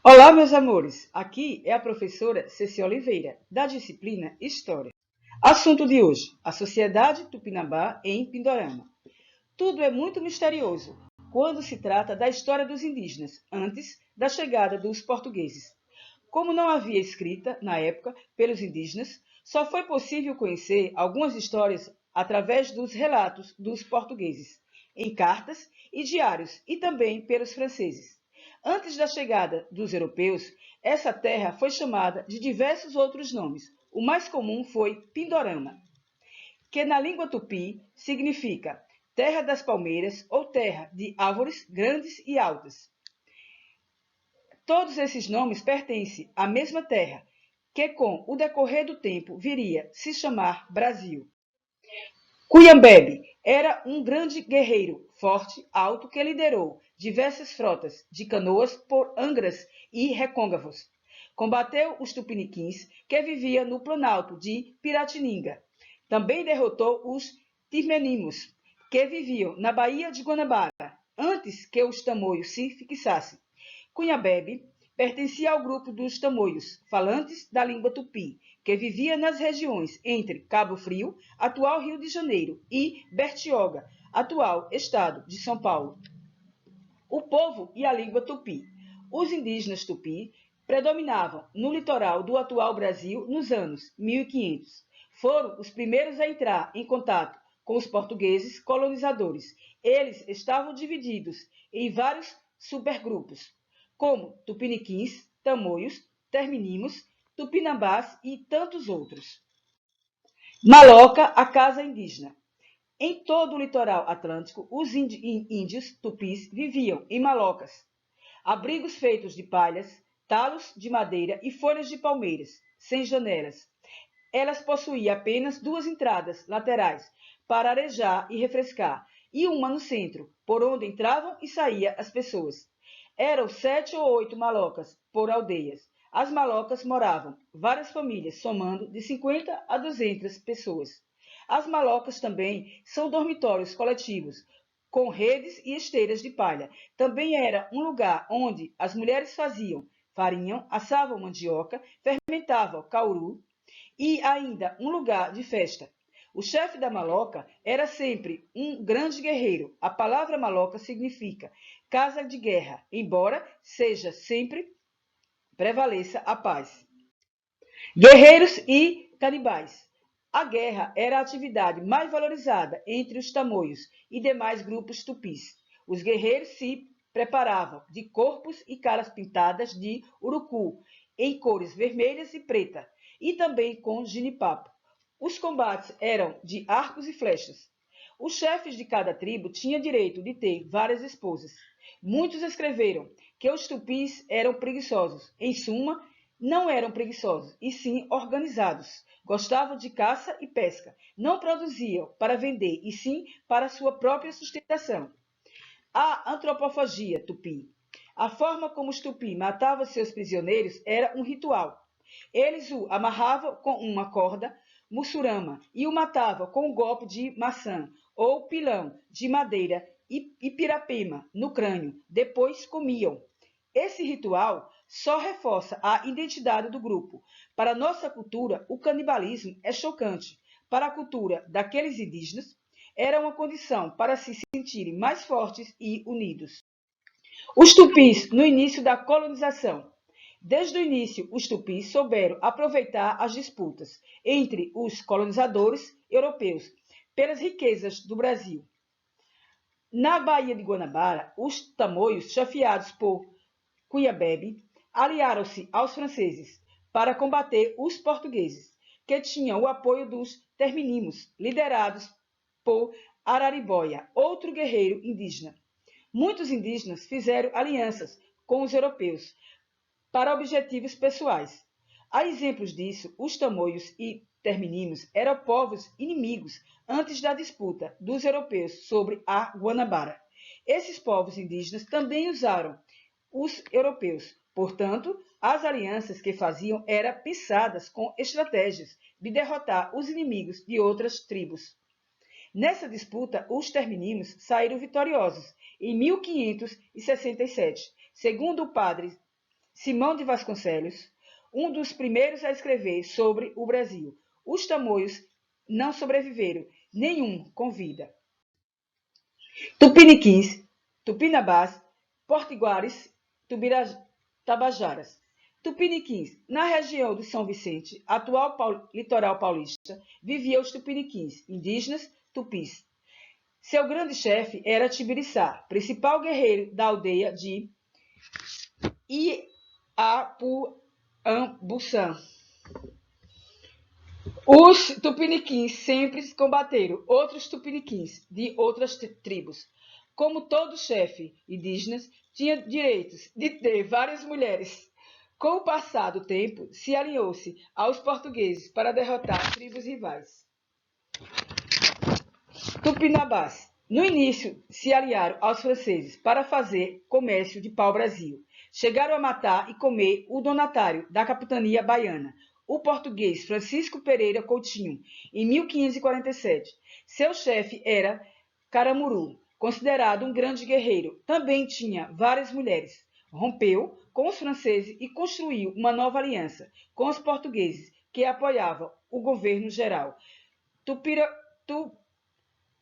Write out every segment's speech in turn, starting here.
Olá, meus amores! Aqui é a professora Ceci Oliveira, da disciplina História. Assunto de hoje: a Sociedade Tupinambá em Pindorama. Tudo é muito misterioso quando se trata da história dos indígenas, antes da chegada dos portugueses. Como não havia escrita, na época, pelos indígenas, só foi possível conhecer algumas histórias através dos relatos dos portugueses, em cartas e diários, e também pelos franceses. Antes da chegada dos europeus, essa terra foi chamada de diversos outros nomes. O mais comum foi Pindorama, que na língua tupi significa terra das palmeiras ou terra de árvores grandes e altas. Todos esses nomes pertencem à mesma terra, que com o decorrer do tempo viria se chamar Brasil. Cuyambebe era um grande guerreiro, forte, alto, que liderou diversas frotas de canoas por Angras e recôncavos. Combateu os tupiniquins, que viviam no planalto de Piratininga. Também derrotou os tirmenimos, que viviam na Baía de Guanabara, antes que os tamoios se fixassem. Cunhabebe pertencia ao grupo dos tamoios, falantes da língua tupi, que vivia nas regiões entre Cabo Frio, atual Rio de Janeiro, e Bertioga, atual estado de São Paulo. O povo e a língua tupi. Os indígenas tupi predominavam no litoral do atual Brasil nos anos 1500. Foram os primeiros a entrar em contato com os portugueses colonizadores. Eles estavam divididos em vários supergrupos, como tupiniquins, tamoios, terminimos, tupinambás e tantos outros. Maloca, a casa indígena. Em todo o litoral atlântico, os índios tupis viviam em malocas, abrigos feitos de palhas, talos de madeira e folhas de palmeiras, sem janelas. Elas possuíam apenas duas entradas laterais para arejar e refrescar, e uma no centro, por onde entravam e saíam as pessoas. Eram 7 ou 8 malocas por aldeias. As malocas moravam várias famílias, somando de 50 a 200 pessoas. As malocas também são dormitórios coletivos, com redes e esteiras de palha. Também era um lugar onde as mulheres faziam farinha, assavam mandioca, fermentavam cauru e ainda um lugar de festa. O chefe da maloca era sempre um grande guerreiro. A palavra maloca significa casa de guerra, embora seja sempre prevaleça a paz. Guerreiros e canibais. A guerra era a atividade mais valorizada entre os tamoios e demais grupos tupis. Os guerreiros se preparavam de corpos e caras pintadas de urucu, em cores vermelhas e preta, e também com ginipapo. Os combates eram de arcos e flechas. Os chefes de cada tribo tinham direito de ter várias esposas. Muitos escreveram que os tupis eram preguiçosos. Em suma, não eram preguiçosos, e sim organizados. Gostavam de caça e pesca. Não produziam para vender, e sim para sua própria sustentação. A antropofagia tupi. A forma como os tupi matavam seus prisioneiros era um ritual. Eles o amarravam com uma corda, mussurama, e o matavam com um golpe de maçã ou pilão de madeira e pirapema no crânio. Depois comiam. Esse ritual só reforça a identidade do grupo. Para nossa cultura, o canibalismo é chocante. Para a cultura daqueles indígenas, era uma condição para se sentirem mais fortes e unidos. Os tupis, no início da colonização. Desde o início, os tupis souberam aproveitar as disputas entre os colonizadores europeus pelas riquezas do Brasil. Na Baía de Guanabara, os tamoios, chefiados por Cuyabebe, aliaram-se aos franceses para combater os portugueses, que tinham o apoio dos terminimos, liderados por Araribóia, outro guerreiro indígena. Muitos indígenas fizeram alianças com os europeus para objetivos pessoais. Há exemplos disso, os tamoios e terminimos eram povos inimigos antes da disputa dos europeus sobre a Guanabara. Esses povos indígenas também usaram os europeus. Portanto, as alianças que faziam eram pensadas com estratégias de derrotar os inimigos de outras tribos. Nessa disputa, os terminimos saíram vitoriosos em 1567. segundo o padre Simão de Vasconcelos, um dos primeiros a escrever sobre o Brasil. Os tamoios não sobreviveram, nenhum com vida. Tupiniquins, Tupinambás, Potiguares, Tabajaras. Tupiniquins. Na região do São Vicente, atual litoral paulista, viviam os tupiniquins, indígenas tupis. Seu grande chefe era Tibiriçá, principal guerreiro da aldeia de Iapuambuçã. Os tupiniquins sempre combateram outros tupiniquins de outras tribos. Como todo chefe indígena, tinha direitos de ter várias mulheres. Com o passar do tempo, se alinhou-se aos portugueses para derrotar tribos rivais. Tupinambás. No início, se aliaram aos franceses para fazer comércio de pau-brasil. Chegaram a matar e comer o donatário da capitania baiana, o português Francisco Pereira Coutinho, em 1547. Seu chefe era Caramuru, considerado um grande guerreiro. Também tinha várias mulheres. Rompeu com os franceses e construiu uma nova aliança com os portugueses, que apoiavam o governo geral.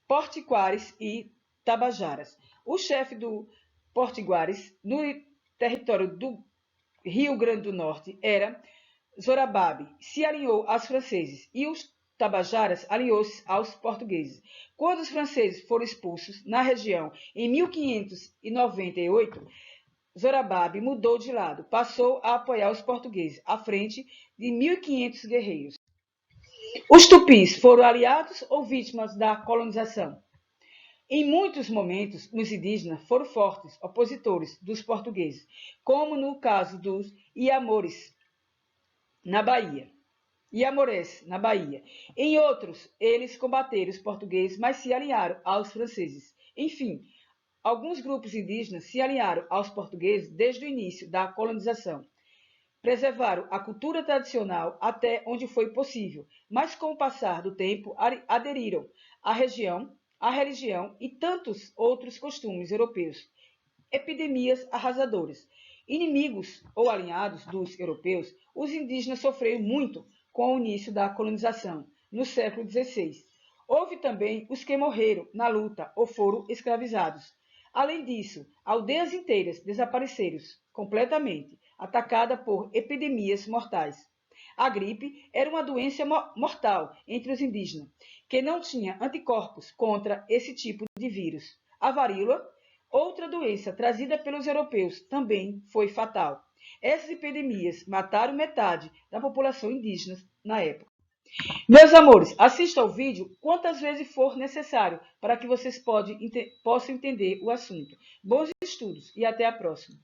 Potiguares e Tabajaras. O chefe do Potiguares, no território do Rio Grande do Norte, era Zorababe. Se alinhou aos franceses e os Tabajaras alinhou-se aos portugueses. Quando os franceses foram expulsos na região em 1598, Zorababe mudou de lado, passou a apoiar os portugueses, à frente de 1.500 guerreiros. Os tupis foram aliados ou vítimas da colonização? Em muitos momentos, os indígenas foram fortes opositores dos portugueses, como no caso dos Iamores, na Bahia. Em outros, eles combateram os portugueses, mas se alinharam aos franceses. Enfim, alguns grupos indígenas se alinharam aos portugueses desde o início da colonização. Preservaram a cultura tradicional até onde foi possível, mas com o passar do tempo aderiram à religião e tantos outros costumes europeus. Epidemias arrasadoras. Inimigos ou alinhados dos europeus, os indígenas sofreram muito com o início da colonização, no século XVI. Houve também os que morreram na luta ou foram escravizados. Além disso, aldeias inteiras desapareceram completamente, atacadas por epidemias mortais. A gripe era uma doença mortal entre os indígenas, que não tinha anticorpos contra esse tipo de vírus. A varíola, outra doença trazida pelos europeus, também foi fatal. Essas epidemias mataram metade da população indígena na época. Meus amores, assista ao vídeo quantas vezes for necessário para que vocês possam entender o assunto. Bons estudos e até a próxima.